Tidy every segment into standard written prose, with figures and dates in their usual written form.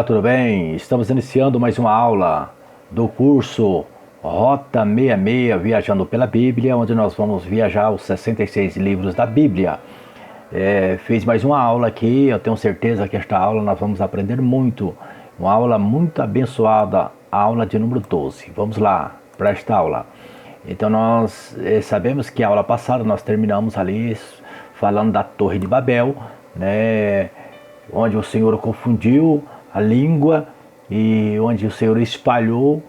Tudo bem? Estamos iniciando mais uma aula do curso Rota 66, Viajando pela Bíblia, onde nós vamos viajar os 66 livros da Bíblia. Fiz mais uma aula aqui, eu tenho certeza que esta aula nós vamos aprender muito. Uma aula muito abençoada, a aula de número 12. Vamos lá para esta aula. Então nós sabemos que a aula passada nós terminamos ali falando da Torre de Babel, né, onde o Senhor confundiu a língua e onde o Senhor espalhou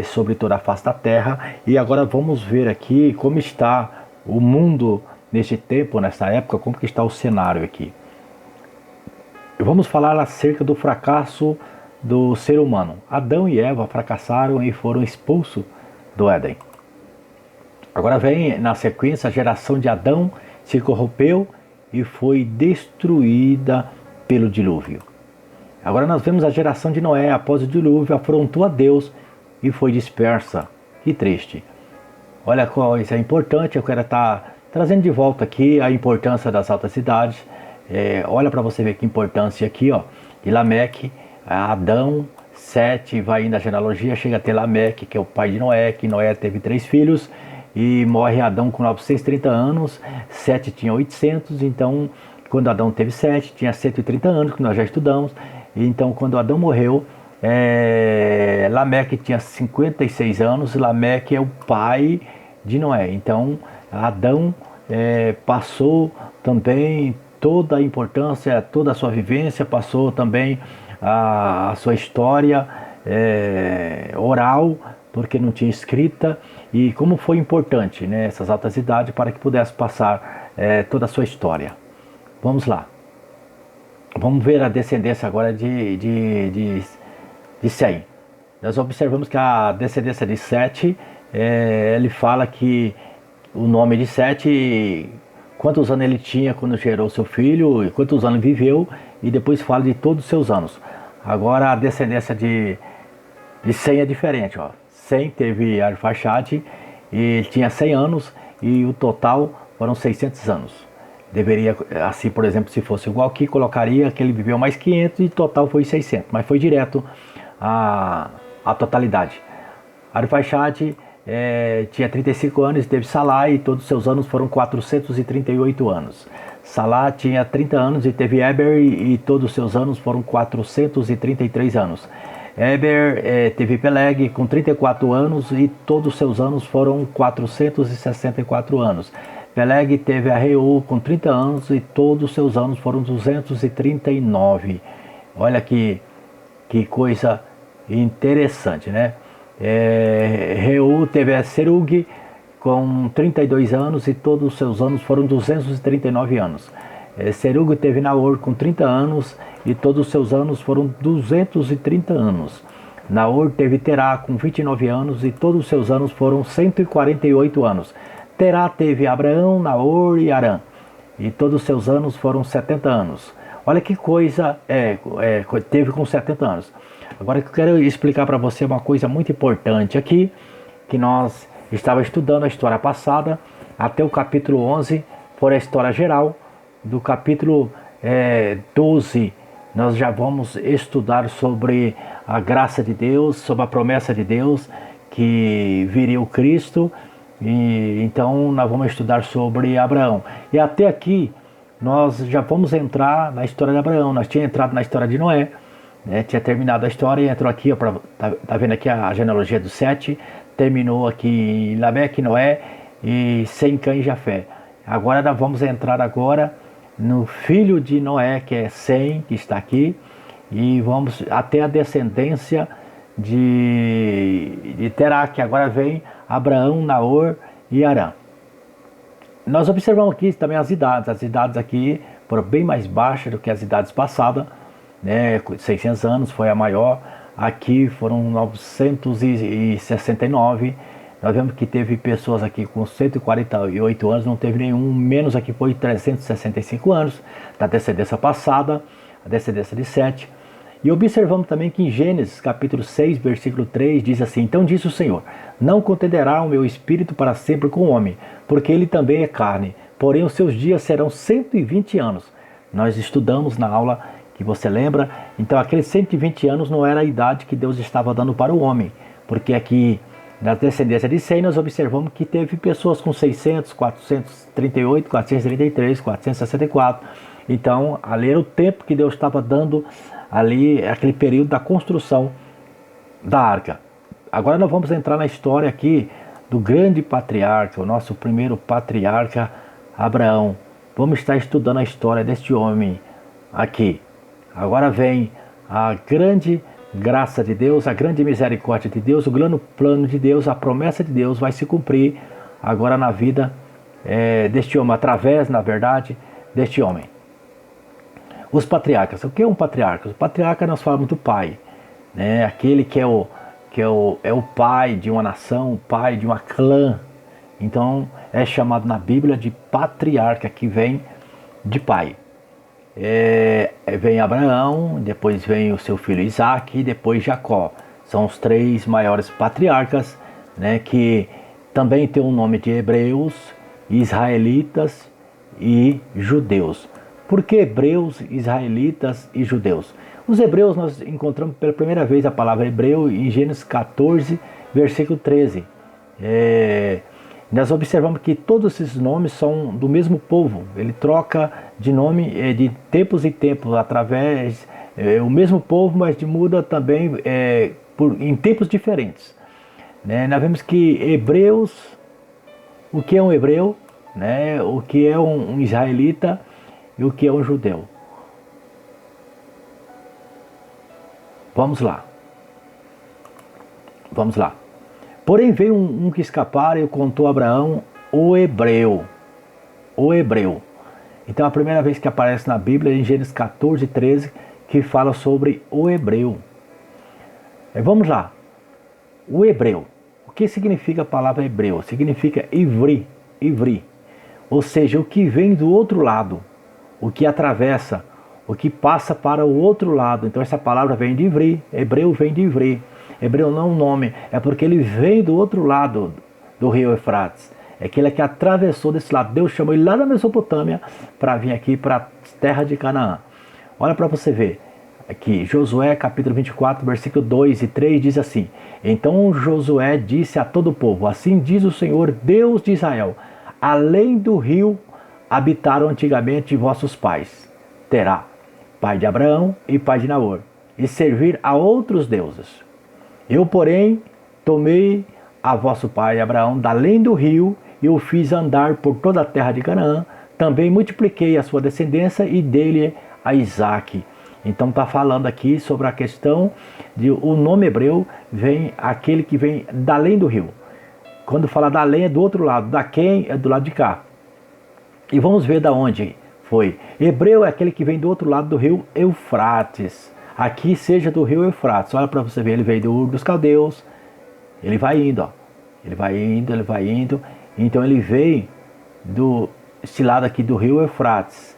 sobre toda a face da terra. E agora vamos ver aqui como está o mundo neste tempo, nessa época, como que está o cenário aqui. Vamos falar acerca do fracasso do ser humano. Adão e Eva fracassaram e foram expulsos do Éden. Agora vem na sequência a geração de Adão se corrompeu e foi destruída pelo dilúvio. Agora nós vemos a geração de Noé, após o dilúvio, afrontou a Deus e foi dispersa. Que triste. Olha qual isso é importante, eu quero estar trazendo de volta aqui a importância das altas cidades. Olha para você ver que importância aqui, ó, de Lameque, Adão, Sete, vai indo a genealogia, chega até Lameque, que é o pai de Noé, que Noé teve 3 filhos, e morre Adão com 930 anos, Sete tinha 800, então quando Adão teve Sete, tinha 130 anos, que nós já estudamos. Então quando Adão morreu, Lameque tinha 56 anos, Lameque é o pai de Noé. Então Adão passou também toda a importância, toda a sua vivência, passou também a sua história oral, porque não tinha escrita, e como foi importante, né, essas altas idades para que pudesse passar toda a sua história. Vamos lá. Vamos ver a descendência agora de Sem. Nós observamos que a descendência de Sete, ele fala que o nome de Sete, quantos anos ele tinha quando gerou seu filho, e quantos anos viveu, e depois fala de todos os seus anos. Agora a descendência de Sem é diferente, ó. Sem teve Arfaxade, e ele tinha 100 anos, e o total foram 600 anos. Deveria, assim, por exemplo, se fosse igual aqui, colocaria que ele viveu mais 500 e total foi 600, mas foi direto a totalidade. Arfaxade tinha 35 anos e teve Salá, e todos os seus anos foram 438 anos. Salá tinha 30 anos e teve Eber, e todos os seus anos foram 433 anos. Eber teve Peleg com 34 anos e todos os seus anos foram 464 anos. Peleg teve a Reu com 30 anos e todos os seus anos foram 239. Olha que coisa interessante, né? Reu teve a Serug com 32 anos e todos os seus anos foram 239 anos. Serug teve Naor com 30 anos e todos os seus anos foram 230 anos. Naor teve Terá com 29 anos e todos os seus anos foram 148 anos. Terá teve Abraão, Naor e Arã, e todos os seus anos foram 70 anos. Olha que coisa teve com 70 anos. Agora eu quero explicar para você uma coisa muito importante aqui, que nós estávamos estudando a história passada, até o capítulo 11, foi a história geral. Do capítulo 12, nós já vamos estudar sobre a graça de Deus, sobre a promessa de Deus, que viria o Cristo. E então nós vamos estudar sobre Abraão. E até aqui nós já vamos entrar na história de Abraão. Nós tínhamos entrado na história de Noé, né? Tinha terminado a história e entrou aqui, ó, tá vendo aqui a genealogia dos 7, terminou aqui em Lameque, Noé e Sem, Cã e Jafé. Agora nós vamos entrar agora no filho de Noé, que é Sem, que está aqui, e vamos até a descendência de Terá, que agora vem Abraão, Naor e Arã. Nós observamos aqui também as idades aqui foram bem mais baixas do que as idades passadas, né? 600 anos foi a maior, aqui foram 969. Nós vemos que teve pessoas aqui com 148 anos, não teve nenhum, menos aqui foi 365 anos, da descendência passada, a descendência de Sete. E observamos também que em Gênesis capítulo 6, versículo 3, diz assim: então disse o Senhor, não contenderá o meu espírito para sempre com o homem, porque ele também é carne, porém os seus dias serão 120 anos. Nós estudamos na aula que você lembra. Então aqueles 120 anos não era a idade que Deus estava dando para o homem, porque aqui na descendência de Sem nós observamos que teve pessoas com 600, 438, 433, 464. Então ali era o tempo que Deus estava dando ali, aquele período da construção da arca. Agora nós vamos entrar na história aqui do grande patriarca, o nosso primeiro patriarca, Abraão. Vamos estar estudando a história deste homem aqui. Agora vem a grande graça de Deus, a grande misericórdia de Deus, o grande plano de Deus, a promessa de Deus vai se cumprir agora na vida deste homem, através, na verdade, deste homem. Os patriarcas. O que é um patriarca? O patriarca nós falamos do pai, né? Aquele que é o pai de uma nação, o pai de uma clã. Então é chamado na Bíblia de patriarca, que vem de pai. Vem Abraão, depois vem o seu filho Isaac e depois Jacó. São os três maiores patriarcas, né, que também tem o nome de hebreus, israelitas e judeus. Por que hebreus, israelitas e judeus? Os hebreus, nós encontramos pela primeira vez a palavra hebreu em Gênesis 14, versículo 13. Nós observamos que todos esses nomes são do mesmo povo. Ele troca de nome de tempos em tempos, através o mesmo povo, mas muda também em tempos diferentes. Né? Nós vemos que hebreus, o que é um hebreu, né? O que é um israelita e o que é um judeu. Vamos lá. Vamos lá. Porém veio um que escapara e contou a Abraão o hebreu. O hebreu. Então a primeira vez que aparece na Bíblia é em Gênesis 14, 13, que fala sobre o hebreu. Vamos lá. O hebreu. O que significa a palavra hebreu? Significa ivri. Ivri. Ou seja, o que vem do outro lado. O que atravessa. O que passa para o outro lado. Então essa palavra vem de ivri. Hebreu vem de ivri. Hebreu não é um nome, é porque ele veio do outro lado do rio Eufrates. É aquele que atravessou desse lado. Deus chamou ele lá da Mesopotâmia para vir aqui para a terra de Canaã. Olha para você ver. Aqui, Josué capítulo 24, versículo 2 e 3 diz assim: Então Josué disse a todo o povo: Assim diz o Senhor, Deus de Israel: Além do rio habitaram antigamente vossos pais, Terá, pai de Abraão e pai de Naor, e servir a outros deuses. Eu, porém, tomei a vosso pai Abraão da além do rio e o fiz andar por toda a terra de Canaã. Também multipliquei a sua descendência e dei-lhe a Isaque. Então está falando aqui sobre a questão de o nome hebreu vem aquele que vem da além do rio. Quando fala da além é do outro lado, da quem é do lado de cá. E vamos ver da onde foi. Hebreu é aquele que vem do outro lado do rio Eufrates. Aqui seja do rio Eufrates. Olha para você ver, ele veio do Ur dos Caldeus. Ele vai indo, ó. Ele vai indo, ele vai indo. Então ele veio desse lado aqui do rio Eufrates.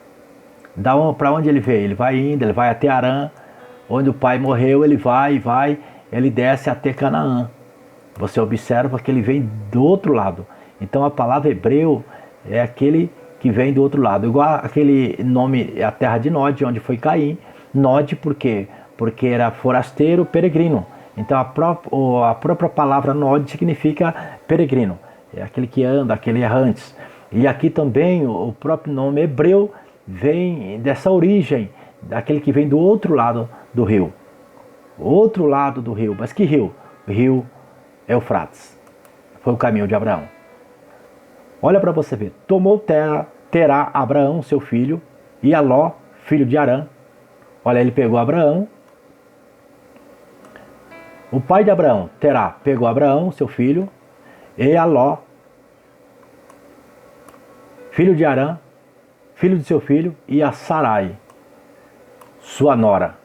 Para onde ele veio? Ele vai indo, ele vai até Arã. Onde o pai morreu, ele vai, ele desce até Canaã. Você observa que ele vem do outro lado. Então a palavra hebreu é aquele que vem do outro lado. Igual aquele nome, a terra de Nod, onde foi Caim. Nod por quê? Porque era forasteiro, peregrino. Então a própria palavra Nod significa peregrino. É aquele que anda, aquele errantes. E aqui também o próprio nome hebreu vem dessa origem, daquele que vem do outro lado do rio. Outro lado do rio. Mas que rio? O rio Eufrates. Foi o caminho de Abraão. Olha para você ver. Tomou Terá Abraão, seu filho, e a Ló, filho de Arã. Olha, ele pegou Abraão. O pai de Abraão, Terá, pegou Abraão, seu filho, e a Ló, filho de Arã, filho de seu filho, e a Sarai, sua nora,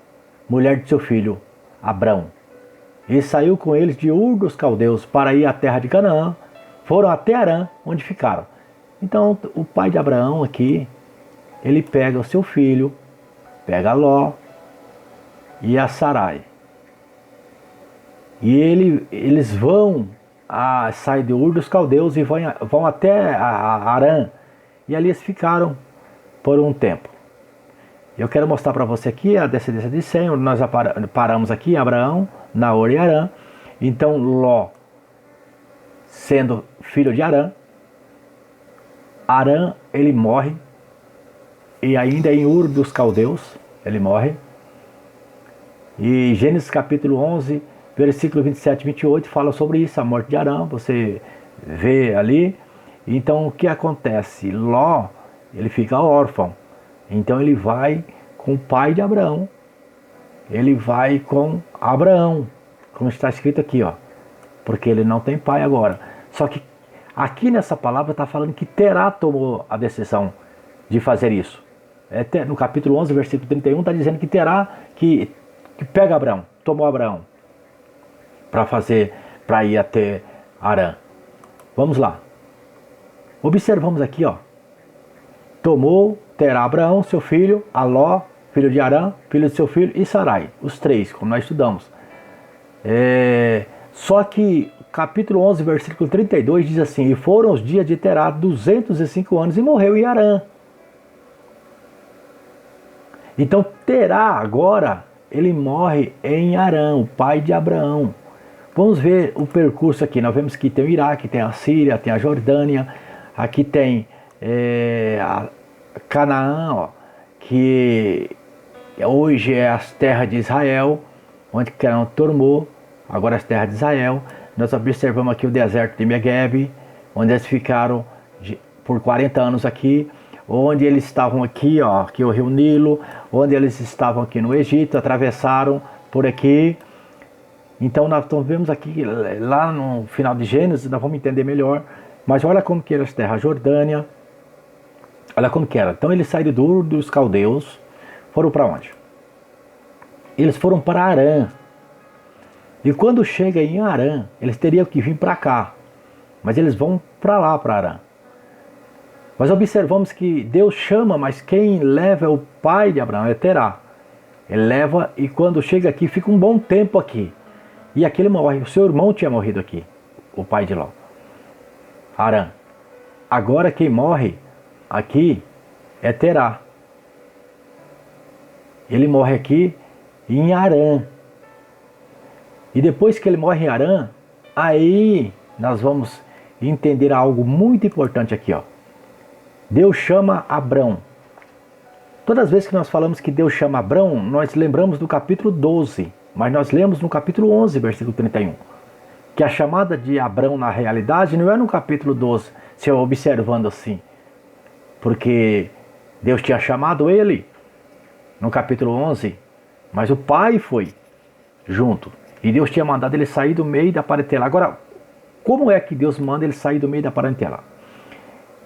mulher de seu filho, Abrão. E saiu com eles de Ur dos Caldeus para ir à terra de Canaã. Foram até Arã, onde ficaram. Então, o pai de Abraão aqui, ele pega o seu filho, pega a Ló e a Sarai. E eles vão sair de Ur dos Caldeus e vão até Arã. E ali eles ficaram por um tempo. Eu quero mostrar para você aqui a descendência de Sem, onde nós paramos aqui, Abraão, Naor e Harã. Então Ló, sendo filho de Harã, Harã, ele morre, e ainda em Ur dos Caldeus, ele morre. E Gênesis capítulo 11, versículo 27 e 28, fala sobre isso, a morte de Harã, você vê ali. Então o que acontece? Ló, ele fica órfão, então ele vai com o pai de Abraão, ele vai com Abraão, como está escrito aqui, ó, porque ele não tem pai agora. Só que aqui nessa palavra está falando que Terá tomou a decisão de fazer isso. No capítulo 11, versículo 31, está dizendo que Terá que pega Abraão, tomou Abraão para ir até Harã. Vamos lá. Observamos aqui, ó. Tomou Terá Abraão, seu filho, a Ló, filho de Harã, filho de seu filho, e Sarai, os três, como nós estudamos. Só que capítulo 11, versículo 32 diz assim: e foram os dias de Terá 205 anos e morreu em Harã. Então Terá agora, ele morre em Harã, o pai de Abraão. Vamos ver o percurso aqui. Nós vemos que tem o Iraque, tem a Síria, tem a Jordânia, aqui tem a Canaã, ó, que hoje é as terras de Israel, onde Canaã tomou, agora as terras de Israel. Nós observamos aqui o deserto de Negueb, onde eles ficaram por 40 anos aqui, onde eles estavam aqui, ó, aqui o rio Nilo, onde eles estavam aqui no Egito, atravessaram por aqui. Então nós vemos aqui, lá no final de Gênesis, nós vamos entender melhor, mas olha como que era as terras, Jordânia, olha como que era. Então eles saíram do Ur dos Caldeus, foram para onde? Eles foram para Harã. E quando chega em Harã, eles teriam que vir para cá, mas eles vão para lá, para Harã. Mas observamos que Deus chama, mas quem leva é o pai de Abraão, é Terá. Ele leva e quando chega aqui, fica um bom tempo aqui. E aqui ele morre. O seu irmão tinha morrido aqui, o pai de Ló, Harã. Agora quem morre aqui é Terá. Ele morre aqui em Harã. E depois que ele morre em Harã, aí nós vamos entender algo muito importante aqui, ó. Deus chama Abrão. Todas as vezes que nós falamos que Deus chama Abrão, nós lembramos do capítulo 12, mas nós lemos no capítulo 11, versículo 31, que a chamada de Abrão na realidade não é no capítulo 12, se eu observando assim, porque Deus tinha chamado ele no capítulo 11, mas o pai foi junto, e Deus tinha mandado ele sair do meio da parentela. Agora, como é que Deus manda ele sair do meio da parentela?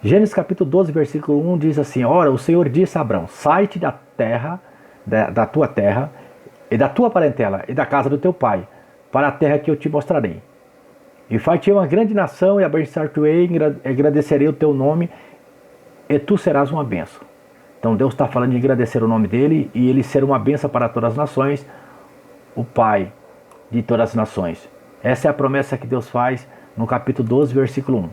Gênesis capítulo 12, versículo 1 diz assim: ora, o Senhor disse a Abrão: sai-te da terra, da tua terra, e da tua parentela, e da casa do teu pai, para a terra que eu te mostrarei. E far-te uma grande nação, e abençoar-te-ei, e agradecerei o teu nome, e tu serás uma bênção. Então Deus está falando de agradecer o nome dele, e ele ser uma bênção para todas as nações, o pai de todas as nações. Essa é a promessa que Deus faz no capítulo 12, versículo 1.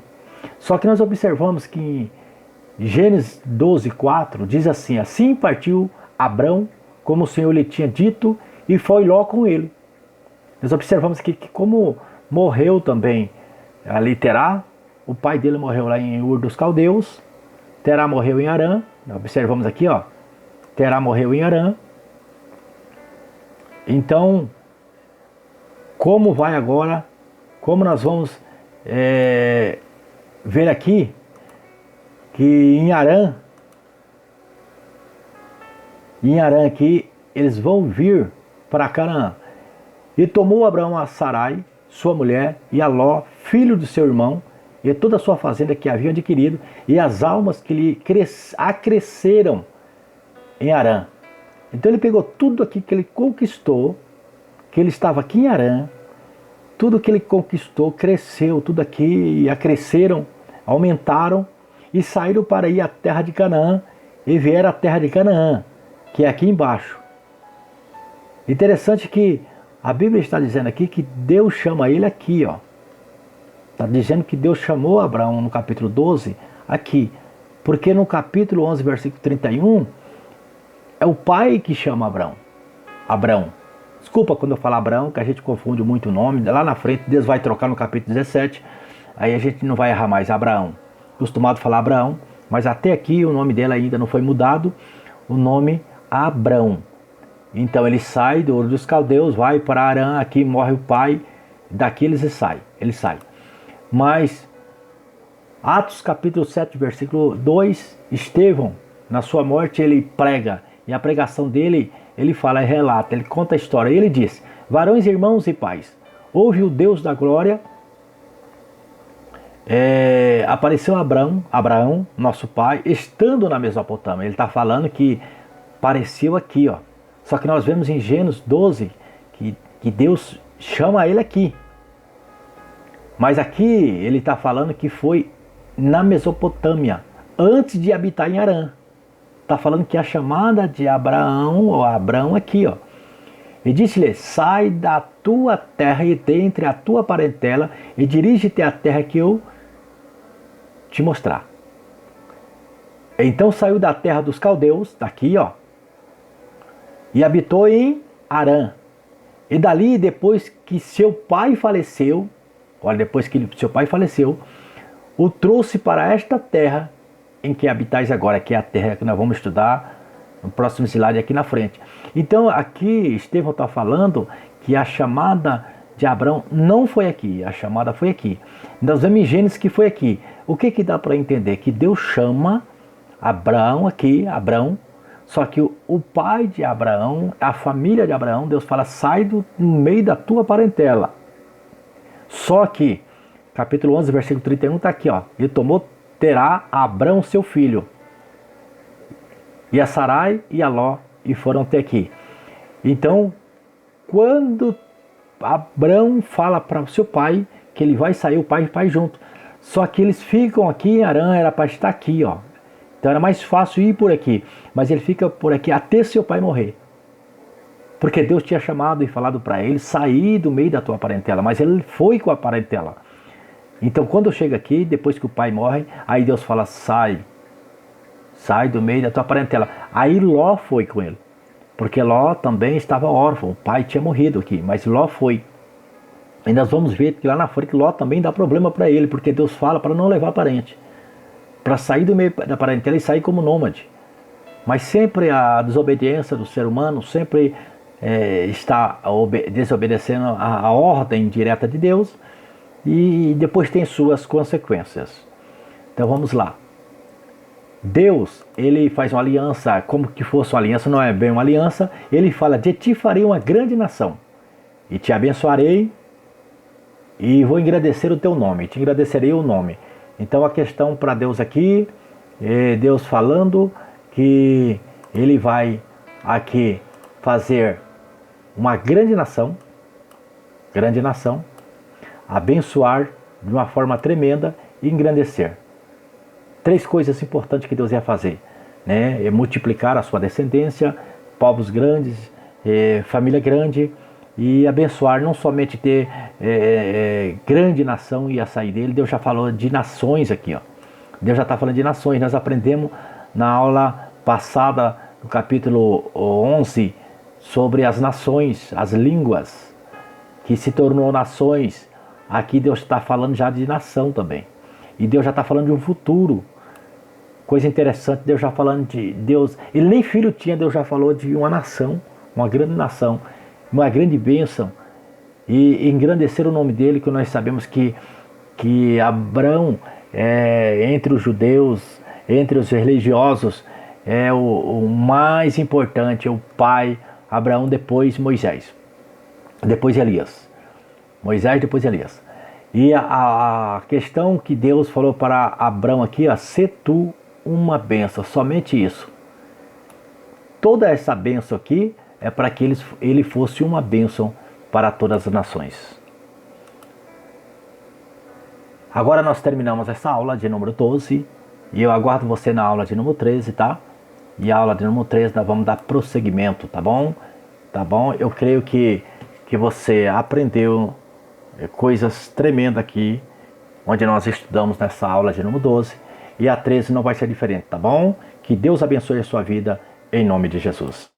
Só que nós observamos que em Gênesis 12, 4 diz assim: assim partiu Abrão, como o Senhor lhe tinha dito, e foi Ló com ele. Nós observamos que como morreu também ali Terá, o pai dele morreu lá em Ur dos Caldeus, Terá morreu em Harã. Observamos aqui, ó, Terá morreu em Harã. Então, como vai agora, como nós vamos ver aqui, que em Harã aqui, eles vão vir para Canaã. E tomou Abraão a Sarai, sua mulher, e a Ló, filho do seu irmão, e toda a sua fazenda que havia adquirido, e as almas que lhe acresceram em Harã. Então ele pegou tudo aqui que ele conquistou, que ele estava aqui em Harã, tudo que ele conquistou, cresceu, tudo aqui, e acresceram, aumentaram, e saíram para ir à terra de Canaã, e vieram à terra de Canaã, que é aqui embaixo. Interessante que a Bíblia está dizendo aqui que Deus chama ele aqui, ó. Está dizendo que Deus chamou Abraão no capítulo 12, aqui. Porque no capítulo 11, versículo 31, é o pai que chama Abrão. Abrão. Desculpa quando eu falo Abrão, que a gente confunde muito o nome. Lá na frente, Deus vai trocar no capítulo 17. Aí a gente não vai errar mais, Abraão. Acostumado a falar Abraão, mas até aqui o nome dele ainda não foi mudado. O nome Abrão. Então ele sai do Ur dos Caldeus, vai para Arã, aqui morre o pai. Daqui ele sai. Mas Atos capítulo 7, versículo 2, Estevão, na sua morte ele prega. E a pregação dele, ele fala, relata, ele conta a história. E ele diz, varões, irmãos e pais, ouve o Deus da glória. Apareceu Abraão, nosso pai, estando na Mesopotâmia. Ele está falando que apareceu aqui, ó. Só que nós vemos em Gênesis 12 que Deus chama ele aqui. Mas aqui ele está falando que foi na Mesopotâmia, antes de habitar em Harã. Está falando que a chamada de Abraão, ou Abrão aqui, ó. E disse-lhe, sai da tua terra e dentre a tua parentela e dirige-te à terra que eu te mostrar. Então saiu da terra dos caldeus, daqui, ó, e habitou em Harã. E dali, depois que seu pai faleceu, o trouxe para esta terra em que habitais agora, que é a terra que nós vamos estudar no próximo slide aqui na frente. Então aqui Estevão está falando que a chamada de Abrão não foi aqui, a chamada foi aqui. Nós vemos em Gênesis que foi aqui. O que dá para entender? Que Deus chama Abrão aqui, Abrão, só que o pai de Abraão, a família de Abraão, Deus fala, sai do meio da tua parentela. Só que, capítulo 11, versículo 31, está aqui, ó. E terá Abrão seu filho, e a Sarai e a Ló, e foram até aqui. Então, quando Abrão fala para o seu pai, que ele vai sair, o pai e o pai junto. Só que eles ficam aqui em Harã, era para estar aqui, ó. Então era mais fácil ir por aqui, mas ele fica por aqui até seu pai morrer. Porque Deus tinha chamado e falado para ele sair do meio da tua parentela, mas ele foi com a parentela. Então quando chega aqui, depois que o pai morre, aí Deus fala, sai do meio da tua parentela. Aí Ló foi com ele, porque Ló também estava órfão, o pai tinha morrido aqui, mas Ló foi. E nós vamos ver que lá na frente Ló também dá problema para ele, porque Deus fala para não levar parente, para sair do meio da parentela e sair como nômade. Mas sempre a desobediência do ser humano sempre está desobedecendo a ordem direta de Deus, e depois tem suas consequências. Então vamos lá. Deus, ele faz uma aliança, como que fosse uma aliança, não é bem uma aliança. Ele fala, de ti farei uma grande nação, e te abençoarei, e vou engrandecer o teu nome, te engrandecerei o nome. Então a questão para Deus aqui, é Deus falando que ele vai aqui fazer uma grande nação, abençoar de uma forma tremenda e engrandecer. 3 coisas importantes que Deus ia fazer, né? É multiplicar a sua descendência, povos grandes, família grande, e abençoar, não somente ter grande nação ia sair dele. Deus já falou de nações aqui, ó. Deus já está falando de nações. Nós aprendemos na aula passada, no capítulo 11, sobre as nações, as línguas, que se tornou nações. Aqui Deus está falando já de nação também. E Deus já está falando de um futuro. Coisa interessante, Deus já falando de Deus. Ele nem filho tinha, Deus já falou de uma nação, uma grande nação, uma grande bênção. E engrandecer o nome dele, que nós sabemos que Abrão, entre os judeus, entre os religiosos, é o mais importante, é o pai. Abraão, depois Moisés, depois Elias. Moisés, depois Elias. E a questão que Deus falou para Abrão aqui, ó, se tu uma bênção, somente isso. Toda essa bênção aqui é para que ele fosse uma bênção para todas as nações. Agora nós terminamos essa aula de número 12 e eu aguardo você na aula de número 13, tá? E a aula de número 13 nós vamos dar prosseguimento, tá bom? Tá bom? Eu creio que você aprendeu coisas tremendas aqui, onde nós estudamos nessa aula de número 12, e a 13 não vai ser diferente, tá bom? Que Deus abençoe a sua vida em nome de Jesus.